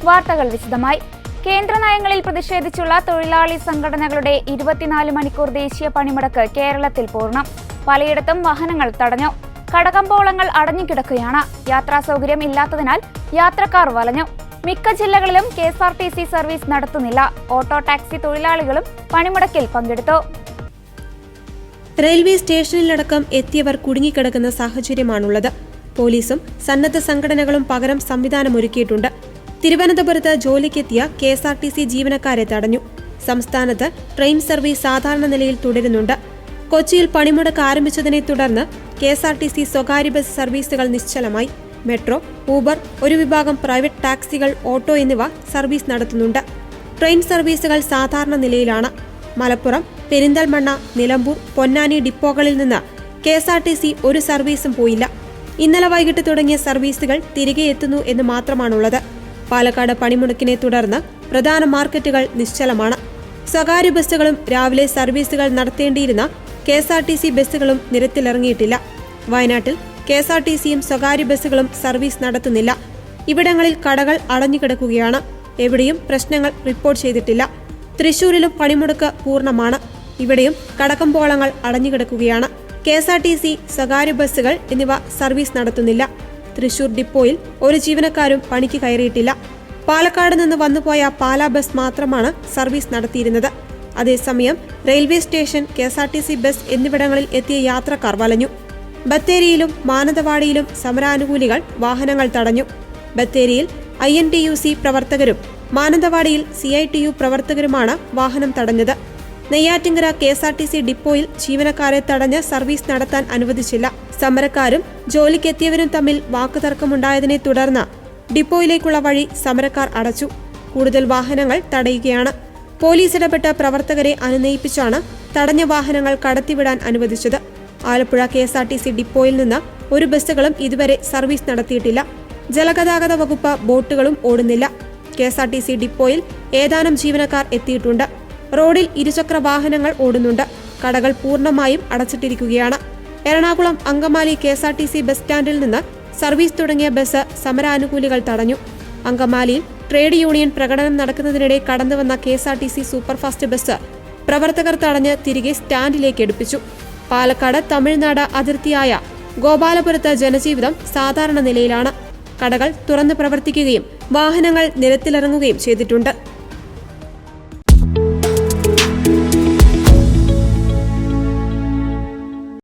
വാർത്തകൾ വിശദമായി. കേന്ദ്ര നയങ്ങളിൽ പ്രതിഷേധിച്ചുള്ള തൊഴിലാളി സംഘടനകളുടെ 24 മണിക്കൂർ ദേശീയ പണിമുടക്ക് കേരളത്തിൽ പൂർണ്ണം. പലയിടത്തും വാഹനങ്ങൾ തടഞ്ഞു. കടകമ്പോളങ്ങൾ അടഞ്ഞുകിടക്കുകയാണ്. യാത്രാ സൗകര്യം ഇല്ലാത്തതിനാൽ യാത്രക്കാർ വലഞ്ഞു. മിക്ക ജില്ലകളിലും KSRTC സർവീസ് നടത്തുന്നില്ല. ഓട്ടോ ടാക്സി തൊഴിലാളികളും പണിമുടക്കിൽ പങ്കെടുത്തു. റെയിൽവേ സ്റ്റേഷനിലടക്കം എത്തിയവർ കുടുങ്ങിക്കിടക്കുന്ന സാഹചര്യമാണുള്ളത്. പോലീസും സന്നദ്ധ സംഘടനകളും പകരം സംവിധാനമൊരുക്കിയിട്ടുണ്ട്. തിരുവനന്തപുരത്ത് ജോലിക്കെത്തിയ KSRTC ജീവനക്കാരെ തടഞ്ഞു. സംസ്ഥാനത്ത് ട്രെയിൻ സർവീസ് സാധാരണ നിലയിൽ തുടരുന്നുണ്ട്. കൊച്ചിയിൽ പണിമുടക്ക് ആരംഭിച്ചതിനെ തുടർന്ന് KSRTC സ്വകാര്യ ബസ് സർവീസുകൾ നിശ്ചലമായി. മെട്രോ, ഊബർ, ഒരു വിഭാഗം പ്രൈവറ്റ് ടാക്സികൾ, ഓട്ടോ എന്നിവ സർവീസ് നടത്തുന്നുണ്ട്. ട്രെയിൻ സർവീസുകൾ സാധാരണ നിലയിലാണ്. മലപ്പുറം, പെരിന്തൽമണ്ണ, നിലമ്പൂർ, പൊന്നാനി ഡിപ്പോകളിൽ നിന്ന് KSRTC ഒരു സർവീസും പോയില്ല. ഇന്നലെ വൈകിട്ട് തുടങ്ങിയ സർവീസുകൾ തിരികെ എത്തുന്നു എന്ന് മാത്രമാണുള്ളത്. പാലക്കാട് പണിമുടക്കിനെ തുടർന്ന് പ്രധാന മാർക്കറ്റുകൾ നിശ്ചലമാണ്. സ്വകാര്യ ബസ്സുകളും രാവിലെ സർവീസുകൾ നടത്തേണ്ടിയിരുന്ന KSRTC ബസ്സുകളും നിരത്തിലിറങ്ങിയിട്ടില്ല. വയനാട്ടിൽ KSRTCയും സ്വകാര്യ ബസ്സുകളും സർവീസ് നടത്തുന്നില്ല. ഇവിടങ്ങളിൽ കടകൾ അടഞ്ഞുകിടക്കുകയാണ്. എവിടെയും പ്രശ്നങ്ങൾ റിപ്പോർട്ട് ചെയ്തിട്ടില്ല. തൃശൂരിലും പണിമുടക്ക് പൂർണ്ണമാണ്. ഇവിടെയും കടകമ്പോളങ്ങൾ അടഞ്ഞുകിടക്കുകയാണ്. KSRTC, സ്വകാര്യ ബസ്സുകൾ എന്നിവ സർവീസ് നടത്തുന്നില്ല. തൃശൂർ ഡിപ്പോയിൽ ഒരു ജീവനക്കാരും പണിക്ക് കയറിയിട്ടില്ല. പാലക്കാട് നിന്ന് വന്നുപോയ പാലാ ബസ് മാത്രമാണ് സർവീസ് നടത്തിയിരുന്നത്. അതേസമയം റെയിൽവേ സ്റ്റേഷൻ, KSRTC ബസ് എന്നിവിടങ്ങളിൽ എത്തിയ യാത്രക്കാർ വലഞ്ഞു. ബത്തേരിയിലും മാനന്തവാടിയിലും സമരാനുകൂലികൾ വാഹനങ്ങൾ തടഞ്ഞു. ബത്തേരിയിൽ INTUC പ്രവർത്തകരും മാനന്തവാടിയിൽ CITU പ്രവർത്തകരുമാണ് വാഹനം തടഞ്ഞത്. നെയ്യാറ്റിങ്കര KSRTC ഡിപ്പോയിൽ ജീവനക്കാരെ തടഞ്ഞ് സർവീസ് നടത്താൻ അനുവദിച്ചില്ല. സമരക്കാരും ജോലിക്കെത്തിയവരും തമ്മിൽ വാക്കുതർക്കമുണ്ടായതിനെ തുടർന്ന് ഡിപ്പോയിലേക്കുള്ള വഴി സമരക്കാർ അടച്ചു. കൂടുതൽ വാഹനങ്ങൾ തടയുകയാണ്. പോലീസ് ഇടപെട്ട പ്രവർത്തകരെ അനുനയിപ്പിച്ചാണ് തടഞ്ഞ വാഹനങ്ങൾ കടത്തിവിടാൻ അനുവദിച്ചത്. ആലപ്പുഴ KSRTC ഡിപ്പോയിൽ നിന്ന് ഒരു ബസ്സുകളും ഇതുവരെ സർവീസ് നടത്തിയിട്ടില്ല. ജലഗതാഗത വകുപ്പ് ബോട്ടുകളും ഓടുന്നില്ല. KSRTC ഡിപ്പോയിൽ ഏതാനും ജീവനക്കാർ എത്തിയിട്ടുണ്ട്. റോഡിൽ ഇരുചക്ര വാഹനങ്ങൾ ഓടുന്നുണ്ട്. കടകൾ പൂർണ്ണമായും അടച്ചിട്ടിരിക്കുകയാണ്. എറണാകുളം അങ്കമാലി KSRTC ബസ് സ്റ്റാൻഡിൽ നിന്ന് സർവീസ് തുടങ്ങിയ ബസ് സമരാനുകൂലികൾ തടഞ്ഞു. അങ്കമാലിയിൽ ട്രേഡ് യൂണിയൻ പ്രകടനം നടക്കുന്നതിനിടെ കടന്നുവന്ന KSRTC സൂപ്പർഫാസ്റ്റ് ബസ് പ്രവർത്തകർ തടഞ്ഞ് തിരികെ സ്റ്റാൻഡിലേക്ക് എടുപ്പിച്ചു. പാലക്കാട് തമിഴ്നാട് അതിർത്തിയായ ഗോപാലപുരത്ത് ജനജീവിതം സാധാരണ നിലയിലാണ്. കടകൾ തുറന്ന് പ്രവർത്തിക്കുകയും വാഹനങ്ങൾ നിരത്തിലിറങ്ങുകയും ചെയ്തിട്ടുണ്ട്.